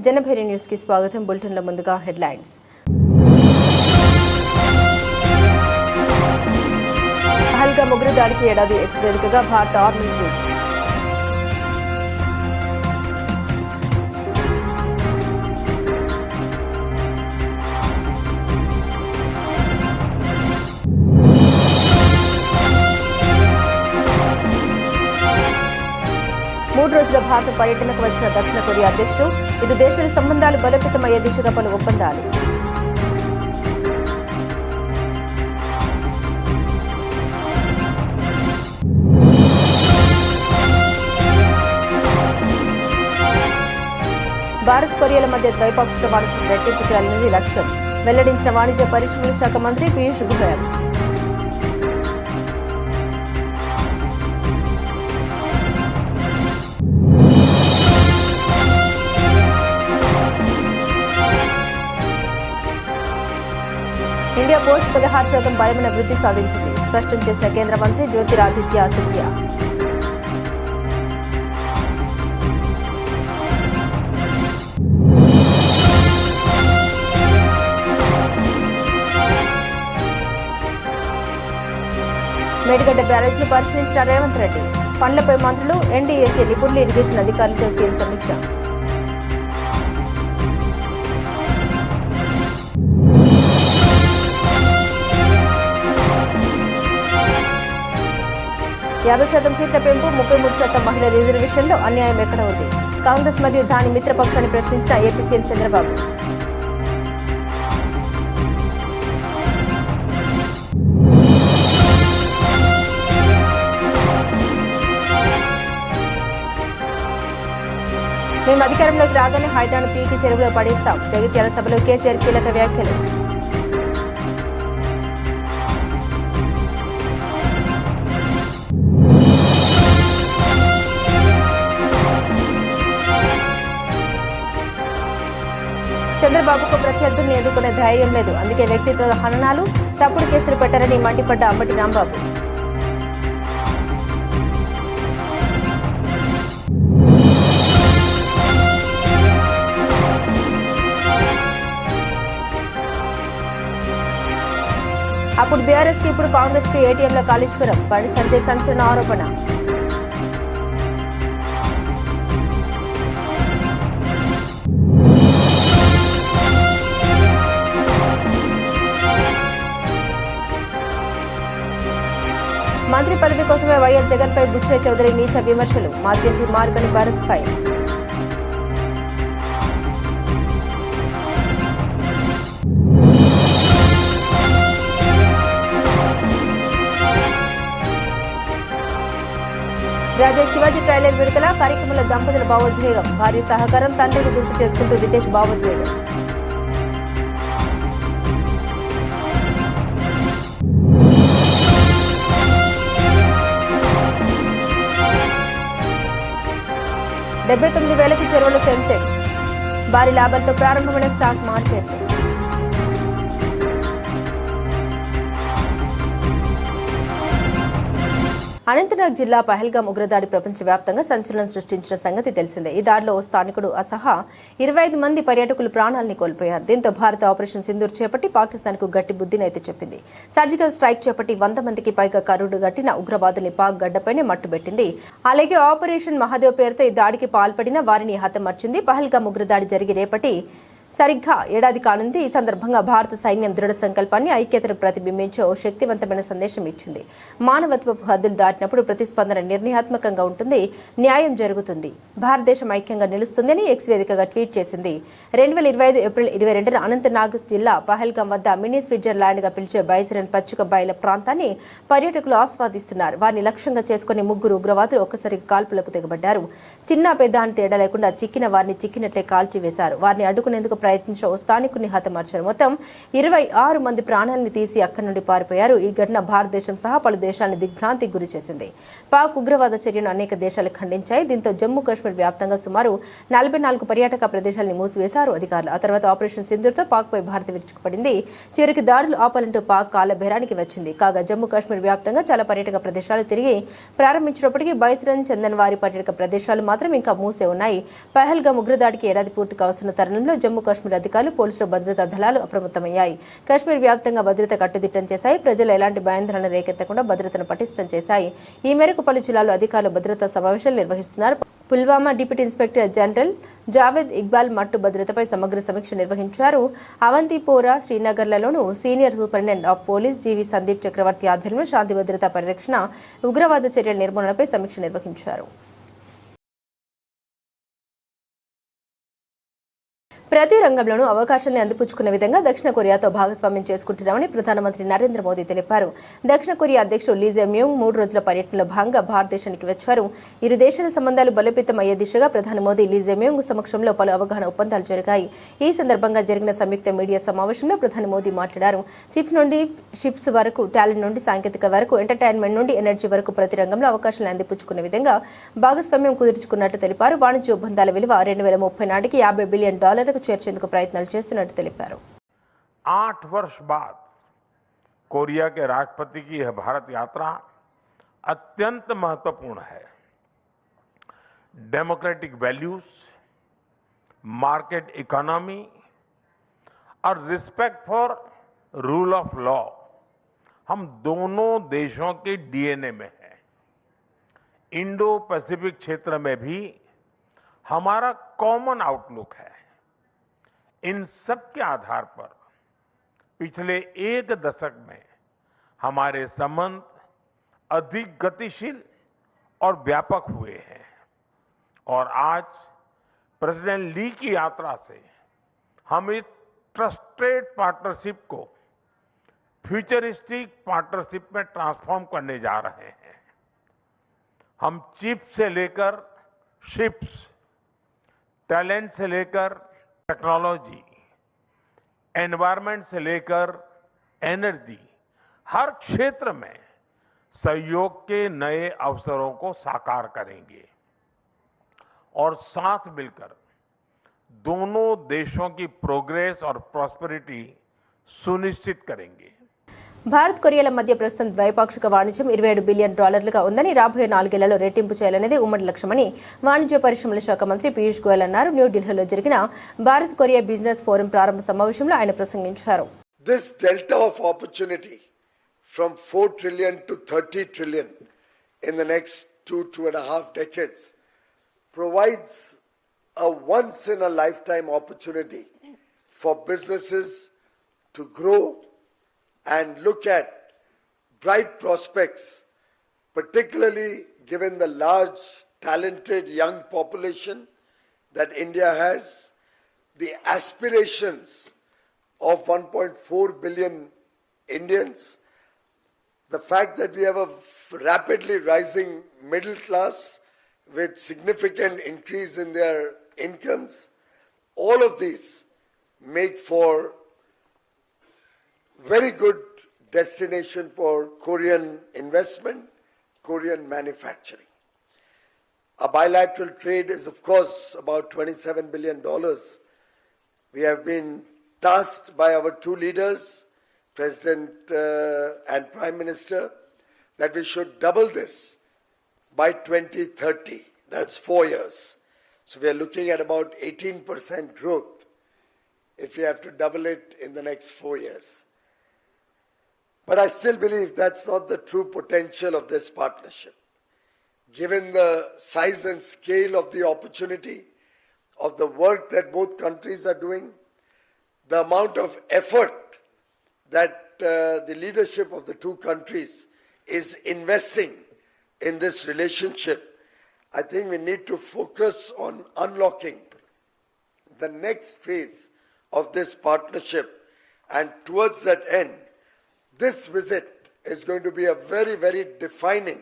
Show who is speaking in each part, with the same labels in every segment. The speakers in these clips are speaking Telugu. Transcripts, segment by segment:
Speaker 1: జనభేరి న్యూస్ కి స్వాగతం. బులెటిన్ల ముందుగా హెడ్లైన్స్. పహల్గామ్ ఉగ్ర దాడికి ఏడాది ఎక్స్ వేదికగా భారత ఆర్మీ ట్వీట్. మూడు రోజుల భారత పర్యటనకు వచ్చిన దక్షిణ కొరియా అధ్యక్షుడు. ఇరు దేశాల సంబంధాలు బలోపేతమయ్యే దిశగా పలు ఒప్పందాలు. భారత్ కొరియాల మధ్య ద్వైపాక్షిక వాణిజ్యం రెట్టింపు చేయాలనేది లక్ష్యం వెల్లడించిన వాణిజ్య పరిశ్రమల శాఖ మంత్రి పీయూష్ గోయల్. ఇండియా పోస్ట్ 16% బలమైన వృద్ధి సాధించింది స్పష్టం చేసిన కేంద్ర మంత్రి జ్యోతిరాదిత్య సింధియా. మేడిగడ్డ బ్యారేజ్ను పరిశీలించిన రేవంత్ రెడ్డి. పనులపై మంత్రులు, ఎన్డీఏసీ నిపుణులు, ఇరిగేషన్ అధికారులతో సీఎం సమీక్ష. యాభై శాతం సీట్ల పెంపు, 33% మహిళల రిజర్వేషన్లో అన్యాయం ఎక్కడ ఉంది? కాంగ్రెస్ మరియు దాని మిత్రపక్షాన్ని ప్రశ్నించిన ఏపీ సీఎం చంద్రబాబు. మేము అధికారంలోకి రాగానే హైడ్రాను పీకి చెరువులో పడేస్తాం. జగిత్యాల సభలో కేసీఆర్ కీలక వ్యాఖ్యలు. చంద్రబాబుకు ప్రత్యర్థుల్ని ఎదుర్కొనే ధైర్యం లేదు, అందుకే వ్యక్తిత్వ హననాలు, తప్పుడు కేసులు పెట్టారని మండిపడ్డ అంబటి రాంబాబు. అప్పుడు బీఆర్ఎస్ కి, ఇప్పుడు కాంగ్రెస్ కి ఏటీఎంలో కాళేశ్వరం. బండి సంజయ్ సంచలన ఆరోపణ. మంత్రి పదవి కోసమే వైఎస్ జగన్ పై బుచ్చయ్య చౌదరి నీచ విమర్శలు. మాజీ ఎంపీ మార్గని భారత్ ఫైర్. రాజా శివాజీ ట్రైలర్ విడుదల కార్యక్రమంలో దంపతుల భావోద్వేగం. భార్య సహకారం, తండ్రిని గుర్తు చేసుకుంటూ రితేష్ భావోద్వేగం. $79,000కు చెరువుల సెన్సెక్స్. భారీ లాభాలతో ప్రారంభమైన స్టాక్ మార్కెట్లు. అనంతనాగ్ జిల్లా పహల్గామ్ ఉగ్రదాడి ప్రపంచవ్యాప్తంగా సంచలనం సృష్టించిన సంగతి తెలిసిందే. ఈ దాడిలో ఓ స్థానికుడు సహా 25 మంది పర్యాటకులు ప్రాణాలని కోల్పోయారు. దీంతో భారత ఆపరేషన్ సింధూర్ చేపట్టి పాకిస్తాన్కు గట్టి బుద్ధినైతే చెప్పింది. సర్జికల్ స్ట్రైక్ చేపట్టి 100 మందికి పైగా కరుడు గట్టిన ఉగ్రవాదుల్ని పాక్ గడ్డపైనే మట్టుబెట్టింది. అలాగే ఆపరేషన్ మహాదేవ్ పేరుతో ఈ దాడికి పాల్పడిన వారిని హతమార్చింది. పహల్గామ్ ఉగ్రదాడి జరిగి రేపటి సరిగ్గా ఏడాది కానుంది. ఈ సందర్భంగా భారత సైన్యం దృఢ సంకల్పాన్ని, ఐక్యతను ప్రతిబింబించే ఓ శక్తివంతమైన సందేశం ఇచ్చింది. మానవత్వపు హద్దులు దాటినప్పుడు ప్రతిస్పందన నిర్ణయాత్మకంగా ఉంటుంది, న్యాయం జరుగుతుంది, భారతదేశం ఐక్యంగా నిలుస్తుందని ఎక్స్ వేదికగా ట్వీట్ చేసింది. 2025 ఏప్రిల్ 22న అనంతనాగ్ జిల్లా పహల్గామ్ వద్ద మినీ స్విట్జర్లాండ్ గా పిలిచే బైసరన్ పచ్చిక బయల ప్రాంతాన్ని పర్యాటకులు ఆస్వాదిస్తున్నారు. వారిని లక్ష్యంగా చేసుకుని 3 ఉగ్రవాదులు ఒక్కసారిగా కాల్పులకు తెగబడ్డారు. చిన్న పెద్ద అని తేడా లేకుండా చిక్కిన వారిని చిక్కినట్లే కాల్చివేశారు. వారిని అడ్డుకునేందుకు ప్రయత్నించిన ఓ స్థానికుని హతమార్చారు. మొత్తం 26 మంది ప్రాణాలను తీసి అక్కడి నుండి పారిపోయారు. ఈ ఘటన భారతదేశం సహా పలు దేశాలను దిగ్భ్రాంతికి గురి చేసింది. పాక్ ఉగ్రవాద చర్యను అనేక దేశాలు ఖండించాయి. దీంతో జమ్మూ కాశ్మీర్ వ్యాప్తంగా సుమారు 44 పర్యాటక ప్రదేశాలను మూసివేశారు అధికారులు. ఆ తర్వాత ఆపరేషన్ సింధూర్తో పాక్పై భారత్ విరుచుకుపడింది. చివరికి దాడులు ఆపాలంటూ పాక్ కాళ్లబేరానికి వచ్చింది. కాగా జమ్మూ కాశ్మీర్ వ్యాప్తంగా చాలా పర్యాటక ప్రదేశాలు తిరిగి ప్రారంభించినప్పటికీ బైస్రన్, చందన్వారి పర్యాటక ప్రదేశాలు మాత్రం ఇంకా మూసే ఉన్నాయి. పహల్గామ్ ఉగ్రదాడికి ఏడాది పూర్తి కావస్తున్న తరుణంలో జమ్మూ కాశ్మీర్ అధికారులు, పోలీసులు, భద్రతా దళాలు అప్రమత్తమయ్యాయి. కాశ్మీర్ వ్యాప్తంగా భద్రత కట్టుదిట్టం చేశాయి. ప్రజలు ఎలాంటి భయాందోళన రేకెత్తకుండా భద్రతను పటిష్టం చేశాయి. ఈ మేరకు పలు జిల్లాల్లో అధికారులు భద్రతా సమావేశాలు నిర్వహిస్తున్నారు. Pulwama deputy inspector general Javed Iqbal మట్టు భద్రతపై సమగ్ర సమీక్ష నిర్వహించారు. అవంతిపోరా, శ్రీనగర్లలోనూ సీనియర్ సూపరింటెండెంట్ ఆఫ్ పోలీస్ జీవి సందీప్ చక్రవర్తి ఆధ్వర్యంలో శాంతి భద్రతా పరిరక్షణ, ఉగ్రవాద చర్యల నిర్మూలనపై సమీక్ష నిర్వహించారు. ప్రతి రంగంలోనూ అవకాశాలను అందిపుచ్చుకునే విధంగా దక్షిణ కొరియాతో భాగస్వామ్యం చేసుకుంటున్నామని ప్రధానమంత్రి నరేంద్ర మోదీ తెలిపారు. దక్షిణ కొరియా అధ్యక్షుడు లీ జెమ్యూంగ్ 3 రోజుల పర్యటనలో భాగంగా భారతదేశానికి వచ్చారు. ఇరు దేశాల సంబంధాలు బలోపేతం అయ్యే దిశగా ప్రధాని మోదీ, లీ జెమ్యూంగ్ సమక్షంలో పలు అవగాహన ఒప్పందాలు జరిగాయి. ఈ సందర్భంగా జరిగిన సంయుక్త మీడియా సమావేశంలో ప్రధాని మోదీ మాట్లాడారు. చిప్స్ నుండి షిప్స్ వరకు, టాలెంట్ నుండి సాంకేతిక వరకు, ఎంటర్టైన్మెంట్ నుండి ఎనర్జీ వరకు ప్రతి రంగంలో అవకాశాలను అందిపుచ్చుకునే విధంగా భాగస్వామ్యం కుదుర్చుకున్నట్లు తెలిపారు. వాణిజ్య ఒప్పందాల విలువ 2030 నాటికి $50 బిలియన్ చేర్చేందుకు ప్రయత్నాలు చేస్తున్నట్టు తెలిపారు.
Speaker 2: 8 वर्ष बाद कोरिया के राष्ट्रपति की यह भारत यात्रा अत्यंत महत्वपूर्ण है. डेमोक्रेटिक वैल्यूज, मार्केट इकोनॉमी और respect for rule of law हम दोनों देशों के डीएनए में है. इंडो पैसिफिक क्षेत्र में भी हमारा कॉमन आउटलुक है. इन सब के आधार पर पिछले 1 दशक में हमारे संबंध अधिक गतिशील और व्यापक हुए हैं और आज प्रेसिडेंट ली की यात्रा से हम इस ट्रस्टेड पार्टनरशिप को फ्यूचरिस्टिक पार्टनरशिप में ट्रांसफॉर्म करने जा रहे हैं. हम चिप से लेकर शिप्स, टैलेंट से लेकर टेक्नोलॉजी, एनवायरमेंट से लेकर एनर्जी, हर क्षेत्र में सहयोग के नए अवसरों को साकार करेंगे और साथ मिलकर दोनों देशों की प्रोग्रेस और प्रॉस्पेरिटी सुनिश्चित करेंगे.
Speaker 1: భారత్ కొరియాల మధ్య ప్రస్తుతం ద్వైపాక్షిక వాణిజ్యం $27 బిలియన్ ఉందని, రాబోయే 4 ఏళ్లలో రెట్టింపు చేయాలనేది ఉమ్మడి లక్ష్యమని వాణిజ్య పరిశ్రమల శాఖ మంత్రి పీయూష్ గోయల్ అన్నారు. న్యూఢిల్లీలో జరిగిన భారత్ కొరియా బిజినెస్ ఫోరం ప్రారంభ సమావేశంలో ఆయన ప్రసంగించారు.
Speaker 3: This delta of opportunity from 4 trillion to 30 trillion in the next 2.5 decades provides a once in a lifetime opportunity for businesses to grow and look at bright prospects, particularly given the large, talented young population that India has, the aspirations of 1.4 billion Indians, the fact that we have a rapidly rising middle class with significant increase in their incomes, all of these make for very good destination for Korean investment, Korean manufacturing. Our bilateral trade is, of course, about $27 billion. We have been tasked by our 2 leaders, President and Prime Minister, that we should double this by 2030. That's 4 years. So we are looking at about 18% growth if we have to double it in the next 4 years. But I still believe that's not the true potential of this partnership. Given the size and scale of the opportunity, of the work that both countries are doing, the amount of effort that the leadership of the 2 countries is investing in this relationship, I think we need to focus on unlocking the next phase of this partnership. And towards that end, this visit is going to be a very, very defining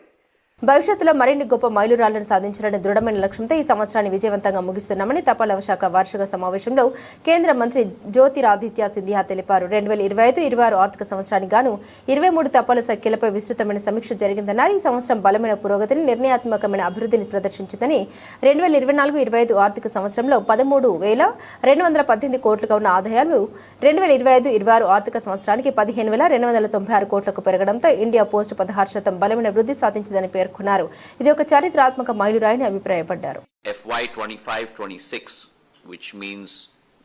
Speaker 1: భవిష్యత్తులో మరిన్ని గొప్ప మైలురాళ్లను సాధించాలనే దృఢమైన లక్ష్యంతో ఈ సంవత్సరాన్ని విజయవంతంగా ముగిస్తున్నామని తపాలా శాఖ వార్షిక సమావేశంలో కేంద్ర మంత్రి జ్యోతిరాదిత్య సింధియా తెలిపారు. 2025-26 ఆర్థిక సంవత్సరానికి గాను 23 తపాలా సంఖ్యలపై విస్తృతమైన సమీక్ష జరిగిందన్నారు. ఈ సంవత్సరం బలమైన పురోగతిని, నిర్ణయాత్మకమైన అభివృద్ధిని ప్రదర్శించిందని 2024-25 ఆర్థిక సంవత్సరంలో 13,218 కోట్లుగా ఉన్న ఆదాయాలు 2025-26 ఆర్థిక సంవత్సరానికి 15,296 కోట్లకు పెరగడంతో ఇండియా పోస్ట్ 16% బలమైన వృద్ధి సాధించిందని పేర్కొన్నారు. ఇది ఒక చారిత్రాత్మక మైలురాయిని అభిప్రాయపడ్డారు.
Speaker 4: FY 25-26, which means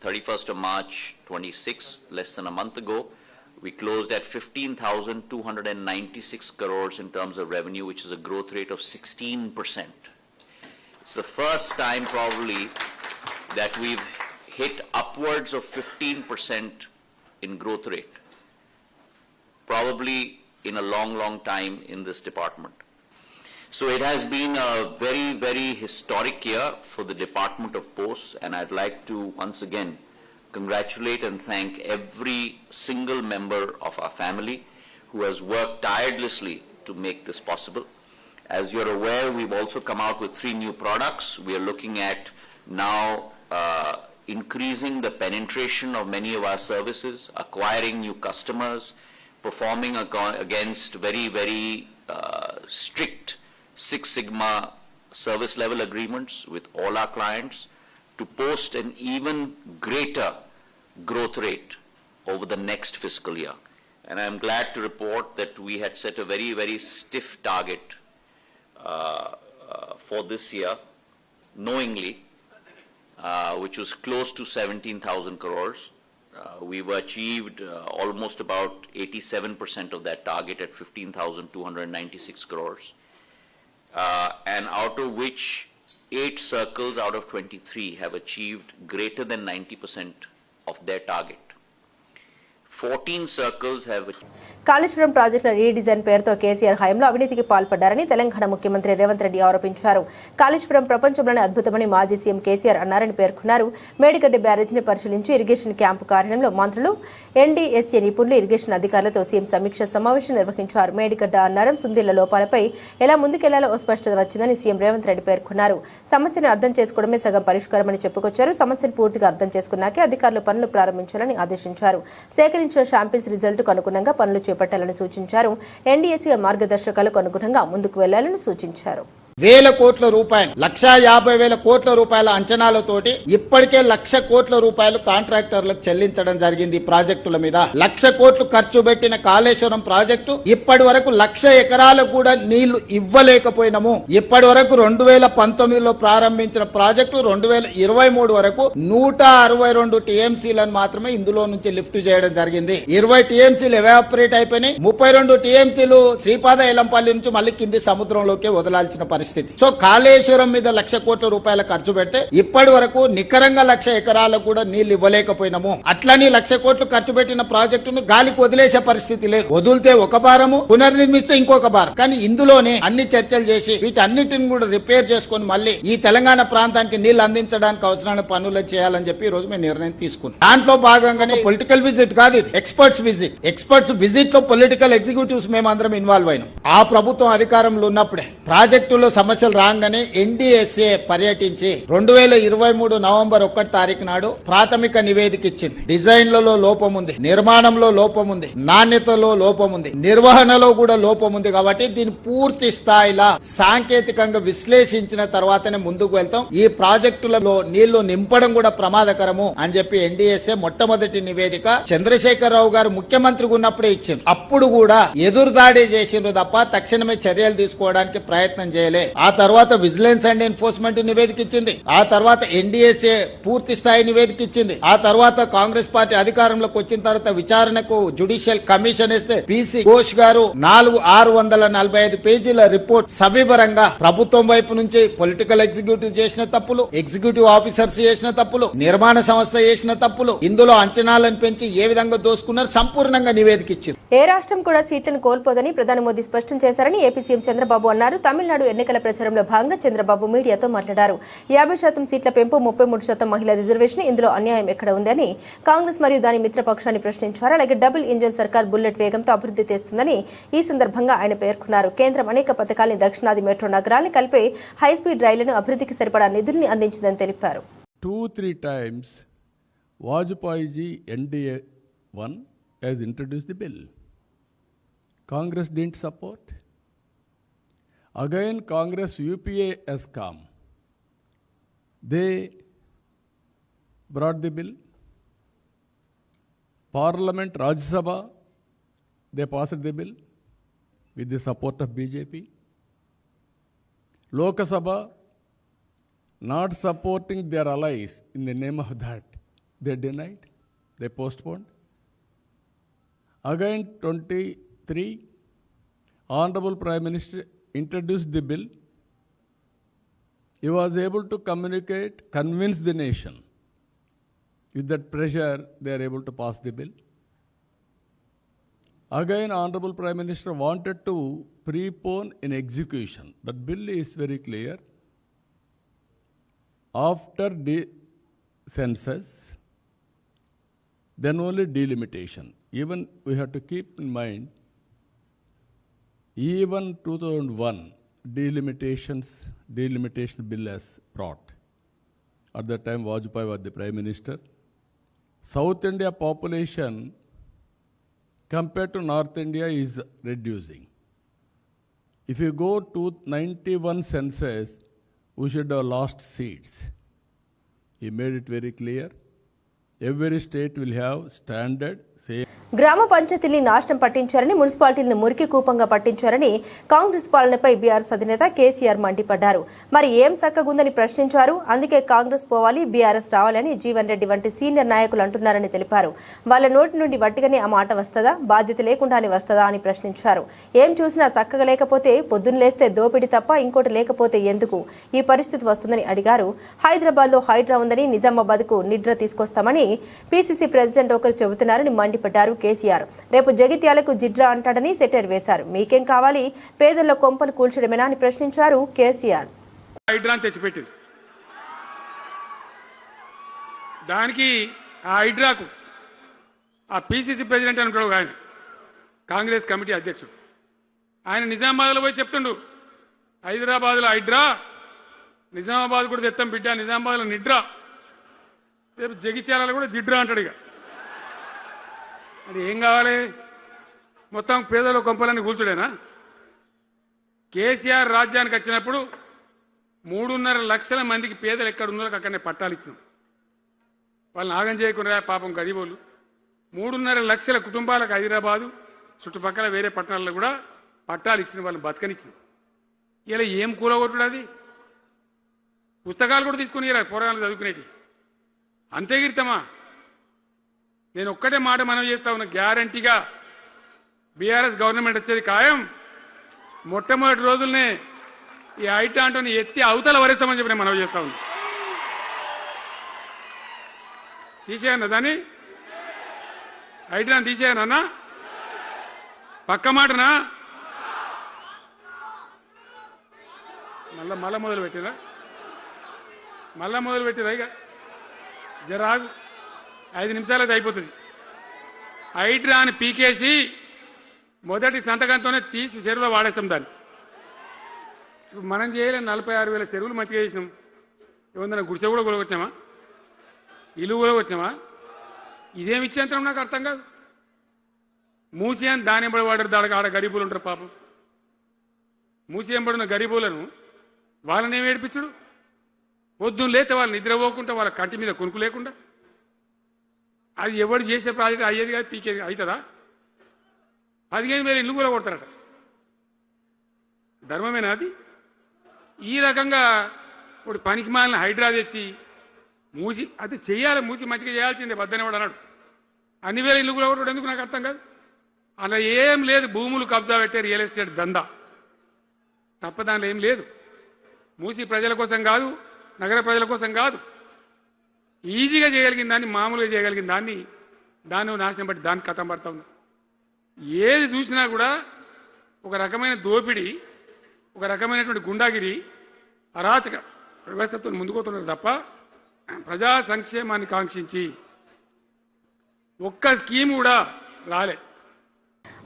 Speaker 4: 31st of March 26, less than a month ago, we closed at 15,296 crores in terms of revenue, which is a growth rate of 16%. It's the first time probably that we've hit upwards of 15% in growth rate, probably in a long time in this department. So it has been a very historic year for the Department of Posts, and I'd like to once again congratulate and thank every single member of our family who has worked tirelessly to make this possible. As you're aware, we've also come out with 3 new products. We are looking at now increasing the penetration of many of our services, acquiring new customers, performing against very strict Six Sigma service level agreements with all our clients to post an even greater growth rate over the next fiscal year. And I am glad to report that we had set a very stiff target for this year, knowingly, which was close to 17,000 crores. We've achieved almost about 87% of that target at 15,296 crores. And out of which 8 circles out of 23 have achieved greater than 90% of their target. 14 circles have
Speaker 1: Kaleshwaram ప్రాజెక్టుల రీడిజైన్ పేరుతో కేసీఆర్ హయాంలో అవినీతికి పాల్పడ్డారని తెలంగాణ ముఖ్యమంత్రి రేవంత్ రెడ్డి ఆరోపించారు. కాళేశ్వరం ప్రపంచంలోనే అద్భుతమని మాజీ సీఎం కేసీఆర్ అన్నారని పేర్కొన్నారు. మేడిగడ్డ బ్యారేజీని పరిశీలించి ఇరిగేషన్ క్యాంపు కార్యాలయంలో మంత్రులు, ఎన్డీఎస్ఏ నిపుణులు, ఇరిగేషన్ అధికారులతో సీఎం సమీక్ష సమావేశం నిర్వహించారు. మేడిగడ్డ అన్నారం, సుందిళ్ల లోపాలపై ఎలా ముందుకెళ్లాలో స్పష్టత వచ్చిందని సీఎం రేవంత్ రెడ్డి పేర్కొన్నారు. సమస్యను అర్థం చేసుకోవడమే సగం పరిష్కారమని చెప్పుకొచ్చారు. సమస్యను పూర్తిగా అర్థం చేసుకున్నాకే అధికారులు పనులు ప్రారంభించాలని ఆదేశించారు. సేకరించిన శాంపిల్స్ రిజల్ట్కు అనుగుణంగా పనులు చేపట్టాలని సూచించారు. ఎన్డీఎస్సీ మార్గదర్శకాలకు అనుగుణంగా ముందుకు వెళ్లాలని సూచించారు.
Speaker 5: వేల కోట్ల రూపాయలు 1,50,000 కోట్ల రూపాయల అంచనాలతోటి ఇప్పటికే 1,00,000 కోట్ల రూపాయలు కాంట్రాక్టర్లకు చెల్లించడం జరిగింది. ఈ ప్రాజెక్టుల మీద 1,00,000 కోట్లు ఖర్చు పెట్టిన కాళేశ్వరం ప్రాజెక్టు ఇప్పటి వరకు 1,00,000 ఎకరాలకు కూడా నీళ్లు ఇవ్వలేకపోయినాము. ఇప్పటి వరకు 2019లో ప్రారంభించిన ప్రాజెక్టు 2023 వరకు 162 టీఎంసీలను మాత్రమే ఇందులో నుంచి లిఫ్ట్ చేయడం జరిగింది. 20 టీఎంసీలు ఎవాపరేట్ అయిపోయినాయి. 32 టీఎంసీలు శ్రీపాద ఎలంపల్లి నుంచి మళ్ళీ కింది సముద్రంలోకి వదలాల్సిన పరిస్థితి. సో కాళేశ్వరం మీద 1,00,000 కోట్ల రూపాయల ఖర్చు పెడితే ఇప్పటి వరకు నికరంగా 1,00,000 ఎకరాలకు కూడా నీళ్లు ఇవ్వలేకపోయినాము. అట్లని 1,00,000 కోట్లు ఖర్చు పెట్టిన ప్రాజెక్టును గాలికి వదిలేసే పరిస్థితి లేదు. వదిలితే ఒక భారము, పునర్నిర్మిస్తే ఇంకొక భారం. కానీ ఇందులోనే అన్ని చర్చలు చేసి వీటన్నిటిని కూడా రిపేర్ చేసుకుని మళ్ళీ ఈ తెలంగాణ ప్రాంతానికి నీళ్లు అందించడానికి అవసరమైన పనులు చేయాలని చెప్పి ఈ రోజు మేము నిర్ణయం తీసుకున్నాం. దాంట్లో భాగంగానే పొలిటికల్ విజిట్ కాదు, ఇది ఎక్స్పర్ట్స్ విజిట్. ఎక్స్పర్ట్స్ విజిట్ లో పొలిటికల్ ఎగ్జిక్యూటివ్స్ మేమందరం ఇన్వాల్వ్ అయినాం. ఆ ప్రభుత్వం అధికారంలో ఉన్నప్పుడే ప్రాజెక్టులో సమస్యలు రాగానే ఎన్డీఎస్ఏ పర్యటించి 2023 నవంబర్ 1 తారీఖు నాడు ప్రాథమిక నివేదిక ఇచ్చింది. డిజైన్లలో లోపం ఉంది, నిర్మాణంలో లోపం ఉంది, నాణ్యతలో లోపం ఉంది, నిర్వహణలో కూడా లోపం ఉంది. కాబట్టి దీన్ని పూర్తి స్థాయిలో సాంకేతికంగా విశ్లేషించిన తర్వాతనే ముందుకు వెళ్తాం. ఈ ప్రాజెక్టులలో నీళ్లు నింపడం కూడా ప్రమాదకరము అని చెప్పి ఎన్డీఎస్ఏ మొట్టమొదటి నివేదిక చంద్రశేఖరరావు గారు ముఖ్యమంత్రిగా ఉన్నప్పుడే ఇచ్చింది. అప్పుడు కూడా ఎదురుదాడి చేసిండ్రు తప్ప తక్షణమే చర్యలు తీసుకోవడానికి ప్రయత్నం చేయలే. ఆ తర్వాత విజిలెన్స్ అండ్ ఎన్ఫోర్స్మెంట్ నివేదిక ఇచ్చింది. ఆ తర్వాత ఎన్డీఎస్ఏ పూర్తి స్థాయి నివేదిక ఇచ్చింది. ఆ తర్వాత కాంగ్రెస్ పార్టీ అధికారంలోకి వచ్చిన తర్వాత విచారణకు జ్యుడిషియల్ కమిషన్ ఇస్తే పీసీ ఘోష్ గారు 645 పేజీల రిపోర్ట్ సవివరంగా ప్రభుత్వం వైపు నుంచి పొలిటికల్ ఎగ్జిక్యూటివ్ చేసిన తప్పులు, ఎగ్జిక్యూటివ్ ఆఫీసర్స్ చేసిన తప్పులు, నిర్మాణ సంస్థ చేసిన తప్పులు, ఇందులో అంచనాలను పెంచి ఏ విధంగా దోసుకున్నారు సంపూర్ణంగా నివేదిక ఇచ్చింది.
Speaker 1: ఏ రాష్ట్రం కూడా సీట్లను కోల్పోదని ప్రధాని మోదీ స్పష్టం స్పష్టం చేశారని ఏపీ సీఎం చంద్రబాబు అన్నారు. తమిళనాడు ఎన్నికల ప్రచారంలో భాగంగా చంద్రబాబు మీడియాతో మాట్లాడారు. 50% సీట్ల పెంపు, 33% మహిళా రిజర్వేషన్, ఇందులో అన్యాయం ఎక్కడ ఉందని కాంగ్రెస్ మరియు దాని మిత్రపక్షాన్ని ప్రశ్నించారు. అలాగే డబుల్ ఇంజన్ సర్కార్ బుల్లెట్ వేగంతో అభివృద్ధి చేస్తుందని ఈ సందర్భంగా ఆయన పేర్కొన్నారు. కేంద్రం అనేక పథకాల్ని దక్షిణాది మెట్రో నగరాల్ని కలిపే హైస్పీడ్ రైళ్లను అభివృద్ధికి సరిపడా నిధుల్ని అందించిందని తెలిపారు.
Speaker 6: 2-3 times Vajpayee ji NDA 1 has introduced the bill. Congress didn't support. Again Congress UPA has come. They brought the bill. Parliament Rajya Sabha, they passed the bill with the support of BJP. Lok Sabha not supporting their allies in the name of that. They denied, they postponed. Again 23, Honorable Prime Minister introduced the bill. He was able to communicate, convince the nation. With that pressure, they are able to pass the bill. Again, Honorable Prime Minister wanted to prepone in execution. That bill is very clear. After the census, then only delimitation. Even we have to keep in mind, even 2001 delimitation bill has brought. At that time, Vajpayee was the Prime Minister. South India population compared to North India is reducing. If you go to 91 census, we should have lost seats. He made it very clear. Every state will have standard, same.
Speaker 1: గ్రామ పంచాయతీల్ని నాశనం పట్టించారని, మున్సిపాలిటీలను మురికి కూపంగా పట్టించారని కాంగ్రెస్ పాలనపై బీఆర్ఎస్ అధినేత కేసీఆర్ మండిపడ్డారు. మరి ఏం సక్కగుందని ప్రశ్నించారు. అందుకే కాంగ్రెస్ పోవాలి, బీఆర్ఎస్ రావాలని జీవన్ రెడ్డి వంటి సీనియర్ నాయకులు అంటున్నారని తెలిపారు. వాళ్ళ నోటి నుండి వట్టిగానే ఆ మాట వస్తుందా, బాధ్యత లేకుండానే వస్తుందా అని ప్రశ్నించారు. ఏం చూసినా చక్కగా లేకపోతే పొద్దున్న లేస్తే దోపిడీ తప్ప ఇంకోటి లేకపోతే ఎందుకు ఈ పరిస్థితి వస్తుందని అడిగారు. హైదరాబాద్లో హైడ్రా ఉందని నిజామాబాద్కు నిద్ర తీసుకొస్తామని పీసీసీ ప్రెసిడెంట్ ఒకరు చెబుతున్నారని మండిపడ్డారు కేసీఆర్. రేపు జగిత్యాలకు జిడ్రా అంటాడని సెటర్ వేశారు. మీకేం కావాలి, పేదల్లో కొంపలు కూల్చడమేనా అని ప్రశ్నించారు కేసీఆర్.
Speaker 7: హైడ్రాని తెచ్చిపెట్టింది. దానికి ఆ హైడ్రాకు ఆ పీసీసీ ప్రెసిడెంట్ అని ఉంటాడు ఆయన, కాంగ్రెస్ కమిటీ అధ్యక్షుడు. ఆయన నిజామాబాద్లో పోయి చెప్తుండు, హైదరాబాద్లో హైడ్రా, నిజామాబాద్ కూడా తెత్తం బిడ్డ, నిజామాబాద్లో నిడ్రా, రేపు జగిత్యాలలో కూడా జిడ్రా అంటాడు. ఇక అది ఏం కావాలి, మొత్తం పేదల కొంపలన్నీ కూల్చుడేనా? కేసీఆర్ రాజ్యానికి వచ్చినప్పుడు 3.5 లక్షల మందికి పేదలు ఎక్కడ ఉన్నారో అక్కడనే పట్టాలు ఇచ్చినాం. వాళ్ళని ఆగం చేయకుండా పాపం గరీబోళ్ళు 3.5 లక్షల కుటుంబాలకు హైదరాబాదు చుట్టుపక్కల వేరే పట్టణాల్లో కూడా పట్టాలు ఇచ్చిన వాళ్ళని బతకనిచ్చినాం. ఇలా ఏం కూలగొట్టుడు అది? పుస్తకాలు కూడా తీసుకుని పోరాటాలు చదువుకునేటి అంతే గిరితమా? నేను ఒక్కటే మాట మనం చేస్తా ఉన్నా, గ్యారంటీగా బీఆర్ఎస్ గవర్నమెంట్ వచ్చేది ఖాయం. మొట్టమొదటి రోజులనే ఈ హైడ్రా అంటోని ఎత్తి అవతల వరేస్తామని చెప్పి నేను మనం చేస్తా ఉన్నా. తీసేయన్నా దాన్ని, హైడ్రాని తీసేయనన్నా, పక్క మాటనా? మళ్ళా మొదలు పెట్టిరా ఇక జరాగు, 5 నిమిషాలు అది అయిపోతుంది. హైడ్రాని పీకేసి మొదటి సంతకంతోనే తీసి చెరువులో వాడేస్తాం దాన్ని. ఇప్పుడు మనం చేయలేం. 46,000 చెరువులు మంచిగా చేసినాం. ఏమన్నా గుడిసె కూడా కొలగొచ్చామా, ఇల్లు కొలగొచ్చామా? ఇదేమి ఇచ్చేంతరం నాకు అర్థం కాదు. మూసి అని దాని ఎంబడి వాడారు, దానికి ఆడ గరీబులు ఉంటారు పాపం. మూసి ఎంబడిన గరీబులను వాళ్ళని ఏమి ఏడిపించడు? పొద్దున్న లేతే వాళ్ళు నిద్రపోకుండా, వాళ్ళ కంటి మీద కొనుక్కు లేకుండా, అది ఎవడు చేసే ప్రాజెక్ట్ అయ్యేది కాదు, పీకేది అవుతుందా? 15,000 ఇల్లు కూడా కొడతారట. ధర్మమేనా అది? ఈ రకంగా ఇప్పుడు పనికి మాలిన హైడ్రా తెచ్చి మూసి అది చెయ్యాలి, మూసి మంచిగా చేయాల్సిందే బద్దనే వాడు అన్నాడు. అన్ని వేల ఇల్లు కూడా కొట్టడం ఎందుకు నాకు అర్థం కాదు. అలా ఏం లేదు, భూములు కబ్జా పెట్టే రియల్ ఎస్టేట్ దందా తప్ప దానిలో ఏం లేదు. మూసి ప్రజల కోసం కాదు, నగర ప్రజల కోసం కాదు, ఈజీగా చేయగలిగిన దాన్ని, మామూలుగా చేయగలిగిన దాన్ని నాశనం బట్టి దానికి కథం పడతా ఉన్నా. ఏది చూసినా కూడా ఒక రకమైన దోపిడీ, ఒక రకమైనటువంటి గుండాగిరి, అరాచక వ్యవస్థతో ముందుకోతున్నారు తప్ప ప్రజా సంక్షేమాన్ని కాంక్షించి ఒక్క స్కీమ్ కూడా రాలే.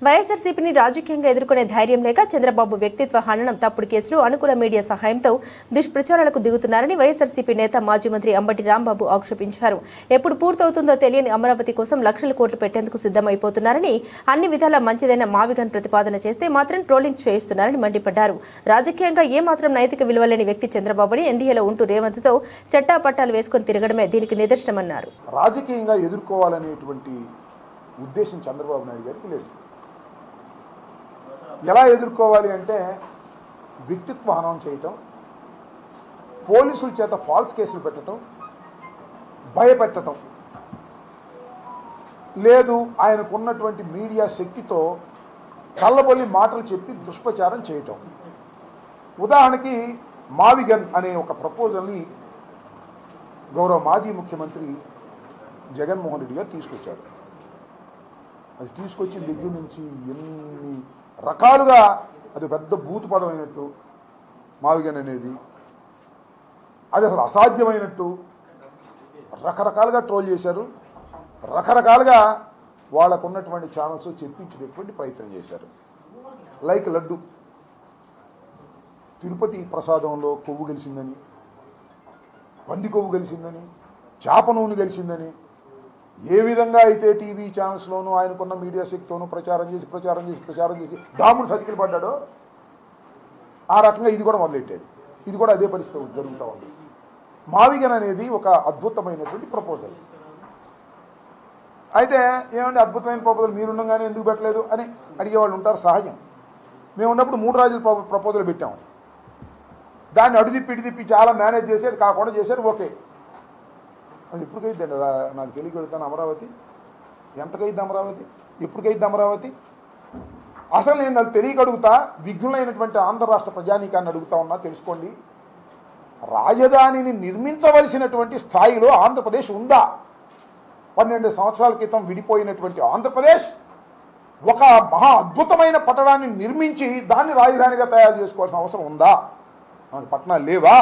Speaker 1: వైఎస్ఆర్సీపీని రాజకీయంగా ఎదుర్కొనే ధైర్యం లేక చంద్రబాబు వ్యక్తిత్వ హననం, తప్పుడు కేసులు, అనుకూల మీడియా సహాయంతో దుష్ప్రచారాలకు దిగుతున్నారని వైఎస్ఆర్సీపీ నేత మాజీ మంత్రి అంబటి రాంబాబు ఆక్షేపించారు. ఎప్పుడు పూర్తవుతుందో తెలియని అమరావతి కోసం లక్షల కోట్లు పెట్టేందుకు సిద్ధమైపోతున్నారని, అన్ని విధాలా మంచిదైన మావిగన్ ప్రతిపాదన చేస్తే మాత్రం ట్రోలింగ్ చేయిస్తున్నారని మండిపడ్డారు. రాజకీయంగా ఏమాత్రం నైతిక విలువలేని వ్యక్తి చంద్రబాబుని ఎన్డీఏలో ఉంటూ రేవంత్తో చట్టాపట్టాలు వేసుకొని తిరగడమే దీనికి నిదర్శనమన్నారు.
Speaker 8: రాజకీయంగా ఎదుర్కోవాలనేటువంటి ఉద్దేశం చంద్రబాబు నాయుడు గారికి లేదు. ఎలా ఎదుర్కోవాలి అంటే వ్యక్తిత్వ హననం చేయటం, పోలీసుల చేత ఫాల్స్ కేసులు పెట్టడం, భయపెట్టడం, లేదు ఆయనకున్నటువంటి మీడియా శక్తితో కళ్ళబొల్లి మాటలు చెప్పి దుష్ప్రచారం చేయటం. ఉదాహరణకి మావిగన్ అనే ఒక ప్రపోజల్ని గౌరవ మాజీ ముఖ్యమంత్రి జగన్మోహన్ రెడ్డి గారు తీసుకొచ్చారు. అది తీసుకొచ్చిన దగ్గర నుంచి ఎన్ని రకాలుగా అది పెద్ద బూతు పదమైనట్టు, మావిగన్ అనేది అది అసలు అసాధ్యమైనట్టు రకరకాలుగా ట్రోల్ చేశారు. రకరకాలుగా వాళ్ళకున్నటువంటి ఛానల్స్ చెప్పించేటటువంటి ప్రయత్నం చేశారు. లైక్ లడ్డు, తిరుపతి ప్రసాదంలో కొవ్వు గెలిచిందని, పంది కొవ్వు గెలిచిందని, చేప నూనె గెలిచిందని, ఏ విధంగా అయితే టీవీ ఛానల్స్లోనూ ఆయనకున్న మీడియా శక్తితోనూ ప్రచారం చేసి దాముడు సతికిలు పడ్డాడో ఆ రకంగా ఇది కూడా మొదలెట్టాడు. ఇది కూడా అదే పరిస్థితి జరుగుతూ ఉంది. మావిగన్ అనేది ఒక అద్భుతమైనటువంటి ప్రపోజల్. అయితే ఏమంటే అద్భుతమైన ప్రపోజల్ మీరుండగానే ఎందుకు పెట్టలేదు అని అడిగేవాళ్ళు ఉంటారు, సహజం. మేము ఉన్నప్పుడు 3 రాజుల ప్రపోజల్ పెట్టాము. దాన్ని అడుదిప్పి చాలా మేనేజ్ చేసి అది కాకుండా చేశారు. ఓకే, అది ఎప్పటికైద్దండి నాకు తెలియగలుగుతాను. అమరావతి ఎంతకైద్ది? అమరావతి ఎప్పటికైద్ది? అమరావతి అసలు నేను నాకు తెలియగలుగుతా. విఘ్నులైనటువంటి ఆంధ్ర రాష్ట్ర ప్రజానీకాన్ని అడుగుతా ఉన్నా, తెలుసుకోండి. రాజధానిని నిర్మించవలసినటువంటి స్థాయిలో ఆంధ్రప్రదేశ్ ఉందా? 12 సంవత్సరాల క్రితం విడిపోయినటువంటి ఆంధ్రప్రదేశ్ ఒక మహా అద్భుతమైన పట్టణాన్ని నిర్మించి దాన్ని రాజధానిగా తయారు చేసుకోవాల్సిన అవసరం ఉందా? మనకు పట్టణాలు లేవా?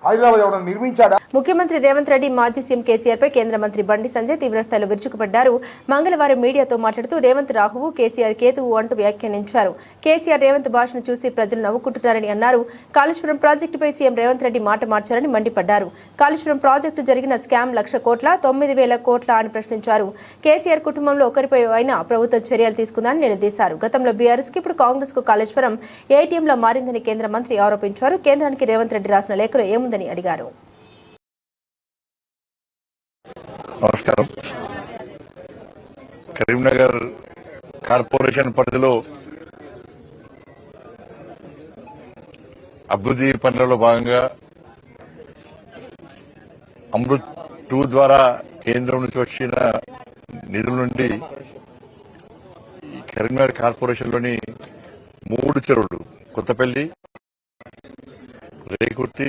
Speaker 8: హైదరాబాద్ ఎవరైనా నిర్మించాడా?
Speaker 1: ముఖ్యమంత్రి రేవంత్ రెడ్డి మాజీ సీఎం కేసీఆర్ పై కేంద్ర మంత్రి బండి సంజయ్ తీవ్రస్థాయిలో విరుచుకుపడ్డారు. మంగళవారం మీడియాతో మాట్లాడుతూ రేవంత్ రాహువు, కేసీఆర్ కేతువు అంటూ వ్యాఖ్యానించారు. కేసీఆర్ రేవంత్ భాషను చూసి ప్రజలు నవ్వుకుంటున్నారని అన్నారు. కాళేశ్వరం ప్రాజెక్టుపై సీఎం రేవంత్ రెడ్డి మాట మార్చారని మండిపడ్డారు. కాళేశ్వరం ప్రాజెక్టు జరిగిన స్కామ్ 1,00,000 కోట్ల 9,000 కోట్ల అని ప్రశ్నించారు. కేసీఆర్ కుటుంబంలో ఒకరిపై అయినా ప్రభుత్వం చర్యలు తీసుకుందని నిలదీశారు. గతంలో బీఆర్ఎస్ కి, ఇప్పుడు కాంగ్రెస్ కు కాళేశ్వరం ఏటీఎంలా మారిందని కేంద్ర మంత్రి ఆరోపించారు. కేంద్రానికి రేవంత్ రెడ్డి రాసిన లేఖలో ఏముందని అడిగారు.
Speaker 9: నమస్కారం. కరీంనగర్ కార్పొరేషన్ పరిధిలో అభివృద్ధి పనులలో భాగంగా అమృత్ 2 ద్వారా కేంద్రం నుంచి వచ్చిన నిధుల నుండి కరీంనగర్ కార్పొరేషన్లోని 3 చెరువులు, కొత్తపల్లి, రేకుర్తి,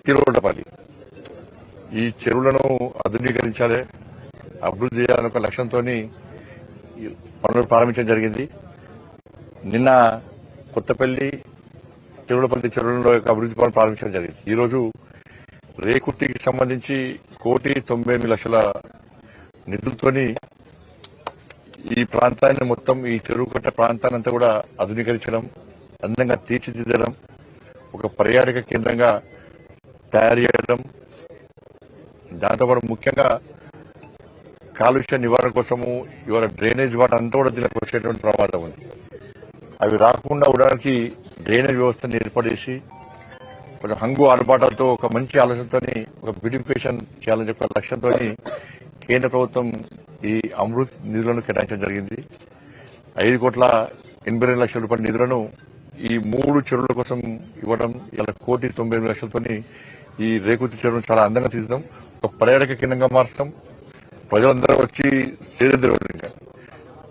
Speaker 9: తిరువటపల్లి, ఈ చెరువులను ఆధునీకరించాలి, అభివృద్ధి చేయాలనే ఒక లక్ష్యంతో పనులు ప్రారంభించడం జరిగింది. నిన్న కొత్తపల్లి, తిరువటపల్లి చెరువులలో అభివృద్ధి పనులు ప్రారంభించడం జరిగింది. ఈరోజు రేకుర్తికి సంబంధించి 1,98,00,000 నిధులతోని ఈ ప్రాంతాన్ని మొత్తం, ఈ చెరువు కట్ట ప్రాంతాన్ని అంతా కూడా ఆధునీకరించడం, అందంగా తీర్చిదిద్దడం, ఒక పర్యాటక కేంద్రంగా తయారు చేయడం, దాంతోపాటు ముఖ్యంగా కాలుష్య నివారణ కోసము ఇవాళ డ్రైనేజ్ వాటర్ అంతా కూడా దీనికి వచ్చేటువంటి ప్రమాదం ఉంది. అవి రాకుండా ఉండడానికి డ్రైనేజ్ వ్యవస్థను ఏర్పడేసి కొంచెం హంగు ఆర్భాటాలతో ఒక మంచి ఆలోచనతో ఒక బ్యూటిఫికేషన్ చేయాలని చెప్పే లక్ష్యంతో కేంద్ర ప్రభుత్వం ఈ అమృత్ నిధులను కేటాయించడం జరిగింది. 5,82,00,000 రూపాయల నిధులను ఈ 3 చెరువుల కోసం ఇవ్వడం, ఇలా 1,98,00,000 ఈ రేకుర్తి చెరువును చాలా అందంగా తీద్దాం, ఒక పర్యాటక కేంద్రంగా మార్చడం, ప్రజలందరూ వచ్చి సేదెద్దరు విధంగా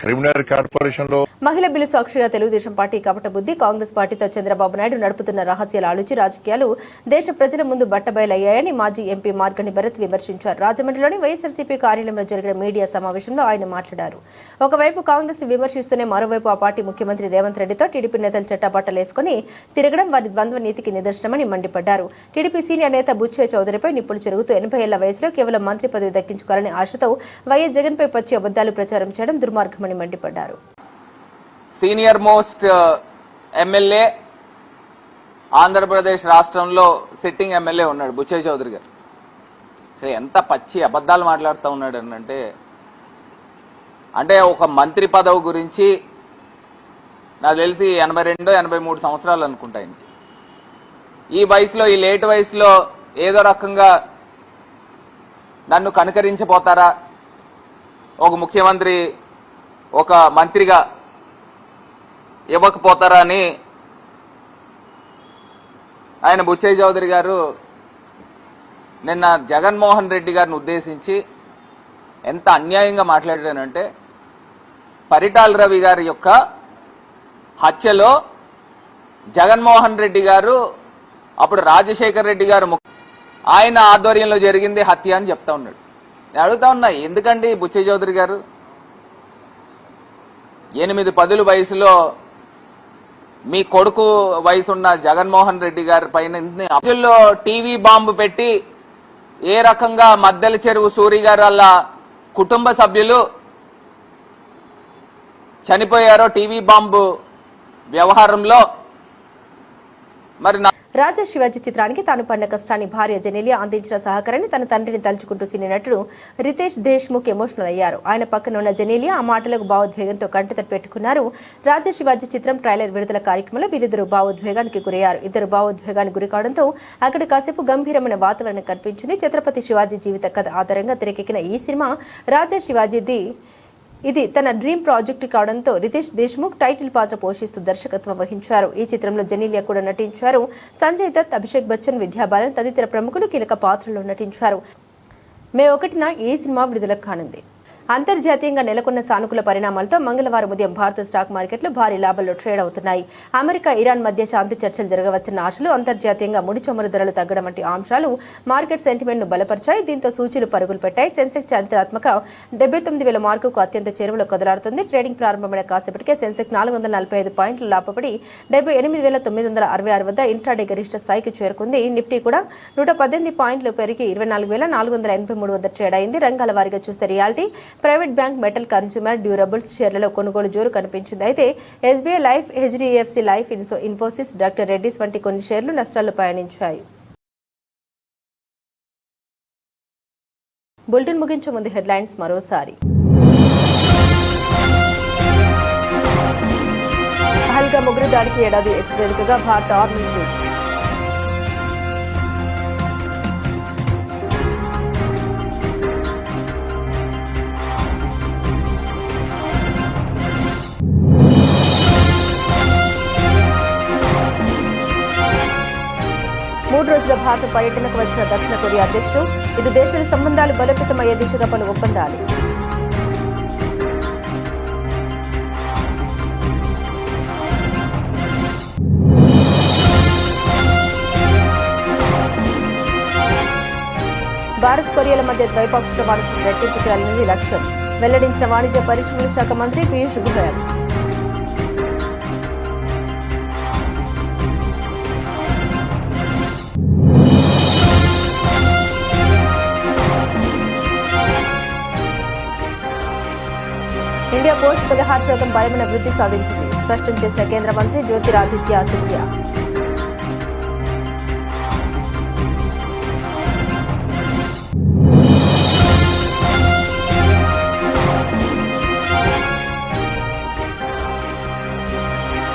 Speaker 9: కరీంనగర్ కార్పొరేషన్ లో
Speaker 1: మహిళా బిల్లు సాక్షిగా తెలుగుదేశం పార్టీ కపట బుద్ధి, కాంగ్రెస్ పార్టీతో చంద్రబాబు నాయుడు నడుపుతున్న రహస్యాల ఆలోచి రాజకీయాలు దేశ ప్రజల ముందు బట్టబయలయ్యాయని మాజీ ఎంపీ మార్గని భరత్ విమర్శించారు. రాజమండ్రిలోని వైఎస్ఆర్సీపీ కార్యాలయంలో జరిగిన మీడియా సమావేశంలో ఆయన మాట్లాడారు. ఒకవైపు కాంగ్రెస్ ను విమర్శిస్తూనే మరోవైపు ఆ పార్టీ ముఖ్యమంత్రి రేవంత్ రెడ్డితో టీడీపీ నేతలు చట్టాబట్టలేసుకుని తిరగడం వారి ద్వంద్వ నీతికి నిదర్శనమని మండిపడ్డారు. టీడీపీ సీనియర్ నేత బుచ్చే చౌదరిపై నిప్పులు చెరుగుతూ 80 ఏళ్ల వయసులో కేవలం మంత్రి పదవి దక్కించుకోవాలని ఆశతో వైఎస్ జగన్ పై పచ్చి అబద్దాలు ప్రచారం చేయడం దుర్మార్గమని మండిపడ్డారు.
Speaker 10: సీనియర్ మోస్ట్ ఎమ్మెల్యే ఆంధ్రప్రదేశ్ రాష్ట్రంలో సిట్టింగ్ ఎమ్మెల్యే ఉన్నాడు బుచ్చే చౌదరి గారు. సరే ఎంత పచ్చి అబద్దాలు మాట్లాడుతూ ఉన్నాడు అంటే ఒక మంత్రి పదవి గురించి నాకు తెలిసి 82, 83 సంవత్సరాలు అనుకుంటా. ఈ వయసులో, ఈ లేట్ వయసులో ఏదో రకంగా నన్ను కనుకరించిపోతారా, ఒక ముఖ్యమంత్రి ఒక మంత్రిగా ఇవ్వకపోతారా అని ఆయన బుచ్చయ్య చౌదరి గారు నిన్న జగన్మోహన్ రెడ్డి గారిని ఉద్దేశించి ఎంత అన్యాయంగా మాట్లాడానంటే, పరిటాల రవి గారి యొక్క హత్యలో జగన్మోహన్ రెడ్డి గారు, అప్పుడు రాజశేఖర్ రెడ్డి గారు ఆయన ఆధ్వర్యంలో జరిగింది హత్య అని చెప్తా ఉన్నాడు. నేను అడుగుతా ఉన్నా, ఎందుకండి బుచ్చయ్య చౌదరి గారు 8-10 వయసులో మీ కొడుకు వయసున్న జగన్మోహన్ రెడ్డి గారి పైన టీవీ బాంబు పెట్టి ఏ రకంగా మద్దెల చెరువు సూరి గారు వాళ్ళ కుటుంబ సభ్యులు చనిపోయారో టీవీ బాంబు వ్యవహారంలో, మరి
Speaker 1: రాజా శివాజీ చిత్రానికి తాను పడిన కష్టాన్ని భార్య జెనెలియా అందించిన సహకారాన్ని తన తండ్రిని తలుచుకుంటూ సినీ నటుడు రితేష్ దేశ్ముఖ్ ఎమోషనల్ అయ్యారు. ఆయన పక్కన ఉన్న జెనెలియా ఆ మాటలకు భావోద్వేగంతో కంటతడి పెట్టుకున్నారు. రాజా శివాజీ చిత్రం ట్రైలర్ విడుదల కార్యక్రమంలో వీరిద్దరు భావోద్వేగానికి గురయ్యారు. ఇద్దరు భావోద్వేగానికి గురి కావడంతో అక్కడ కాసేపు గంభీరమైన వాతావరణం కనిపించింది. ఛత్రపతి శివాజీ జీవిత కథ ఆధారంగా తెరకెక్కిన ఈ సినిమా రాజా శివాజీది ఇది తన డ్రీమ్ ప్రాజెక్టు కావడంతో రితేష్ దేశ్ముఖ్ టైటిల్ పాత్ర పోషిస్తూ దర్శకత్వం వహించారు. ఈ చిత్రంలో జెనెలియా కూడా నటించారు. సంజయ్ దత్, అభిషేక్ బచ్చన్, విద్యా బాలన్ తదితర ప్రముఖులు కీలక పాత్రలో నటించారు. మే 1న ఈ సినిమా విడుదల కానుంది. అంతర్జాతీయంగా నెలకొన్న సానుకూల పరిణామాలతో మంగళవారం ఉదయం భారత స్టాక్ మార్కెట్లు భారీ లాభాల్లో ట్రేడ్ అవుతున్నాయి. అమెరికా, ఇరాన్ మధ్య శాంతి చర్చలు జరగవచ్చన్న ఆశలు, అంతర్జాతీయంగా ముడి చమురు ధరలు తగ్గడం వంటి అంశాలు మార్కెట్ సెంటిమెంట్ ను బలపరిచాయి. దీంతో సూచీలు పరుగులు పెట్టాయి. సెన్సెక్స్ చారిత్రాత్మక 79,000 మార్కుకు అత్యంత చేరువలో కదలాడుతుంది. ట్రేడింగ్ ప్రారంభమైన కాసేపటికే సెన్సెక్స్ 445 పాయింట్లు లాభపడి 78,966 వద్ద ఇంట్రాడే గరిష్ట స్థాయికి చేరుకుంది. నిఫ్టీ కూడా 118 పాయింట్లు పెరిగి 24,483 వద్ద ట్రేడ్ అయింది. రంగాల వారీగా చూస్తే reality, private bank, metal, consumer durables షేర్లలో కొనుగోలు జోరు కనిపించింది. అయితే SBI life, HDFC life, Infosys, doctor Reddy's వంటి కొన్ని షేర్లు నష్టాల్లో పయనించాయి. బులెటిన్ ముగించే ముందు హెడ్లైన్స్ మరోసారి. పహల్గామ్ ఉగ్రదాడికి ఏడాది ఎక్స్ వేదికగా భారత ఆర్మీ ట్వీట్. రోజుల భారత పర్యటనకు వచ్చిన దక్షిణ కొరియా అధ్యక్షుడు, ఇరు దేశాల సంబంధాలు బలోపేతమయ్యే దిశగా పలు ఒప్పందాలు. భారత్ కొరియాల మధ్య ద్వైపాక్షిక వాణిజ్యం రెట్టింపు చేయాలనేది లక్ష్యం వెల్లడించిన వాణిజ్య పరిశ్రమల శాఖ మంత్రి పీయూష్ గోయల్. ఇండియా పోస్ట్ 16% బలమైన వృద్ధి సాధించింది, స్పష్టం చేసిన కేంద్ర మంత్రి జ్యోతిరాదిత్య సింధియా.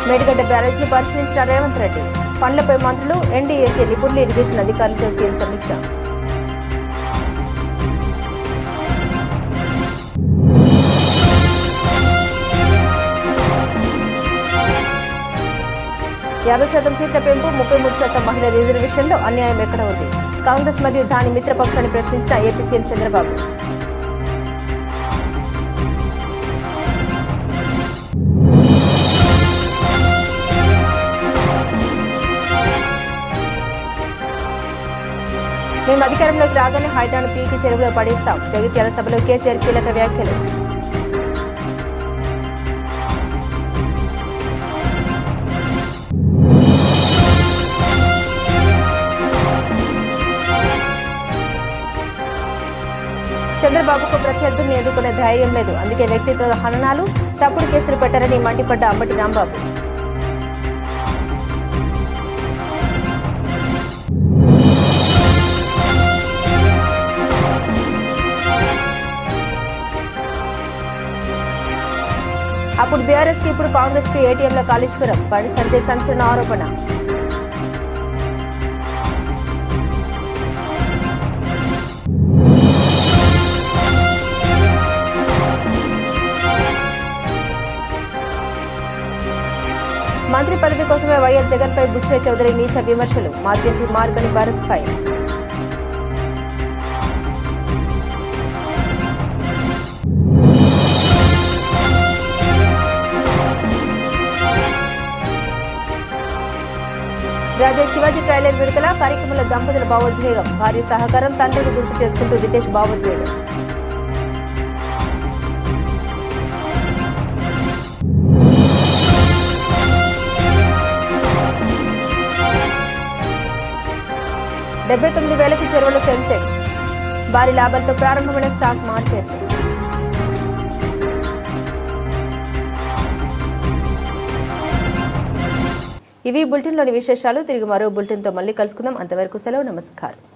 Speaker 1: మేడిగడ్డ బ్యారేజ్ను పరిశీలించిన రేవంత్ రెడ్డి, పనులపై మంత్రులు, ఎన్డీఏసీ నిపుణులు, ఇరిగేషన్ అధికారులతో సీఎం సమీక్ష. యాభై శాతం సీట్ల పెంపు, 33% మహిళల రిజర్వేషన్లో అన్యాయం ఎక్కడ ఉంది? కాంగ్రెస్ మరియు దాని మిత్రపక్షాన్ని ప్రశ్నించిన ఏపీ సీఎం చంద్రబాబు. మేము అధికారంలోకి రాగానే హైడ్రాను పీకి చెరువులో పడేస్తాం. జగిత్యాల సభలో కేసీఆర్ కీలక వ్యాఖ్యలు. చంద్రబాబుకు ప్రత్యర్థుల్ని ఎదుర్కొనే ధైర్యం లేదు. అందుకే వ్యక్తిత్వ హననాలు, తప్పుడు కేసులు పెట్టారని మండిపడ్డ అంబటి రాంబాబు. అప్పుడు బీఆర్ఎస్ కి ఇప్పుడు కాంగ్రెస్ కి ఏటీఎంలో కాళేశ్వరం. బండి సంజయ్ సంచలన ఆరోపణ. మంత్రి పదవి కోసమే వైఎస్ జగన్ పై బుచ్చయ్య చౌదరి నీచ విమర్శలు. మాజీ ఎంపీ మార్గని భారత్ ఫైర్. రాజా శివాజీ ట్రైలర్ విడుదల. కార్యక్రమంలో దంపతుల భావోద్వేగం. భార్య సహకారం, తండ్రిని గుర్తు చేసుకుంటూ రితేష్ భావోద్వేగం. $79,000కు చేరువలో సెన్సెక్స్. భారీ లాభాలతో ప్రారంభమైన స్టాక్ మార్కెట్లు. ఇవి బులెటిన్లోని విశేషాలు. తిరిగి మరో బులెటిన్తో మళ్ళీ కలుసుకుందాం. అంతవరకు సెలవు. నమస్కారం.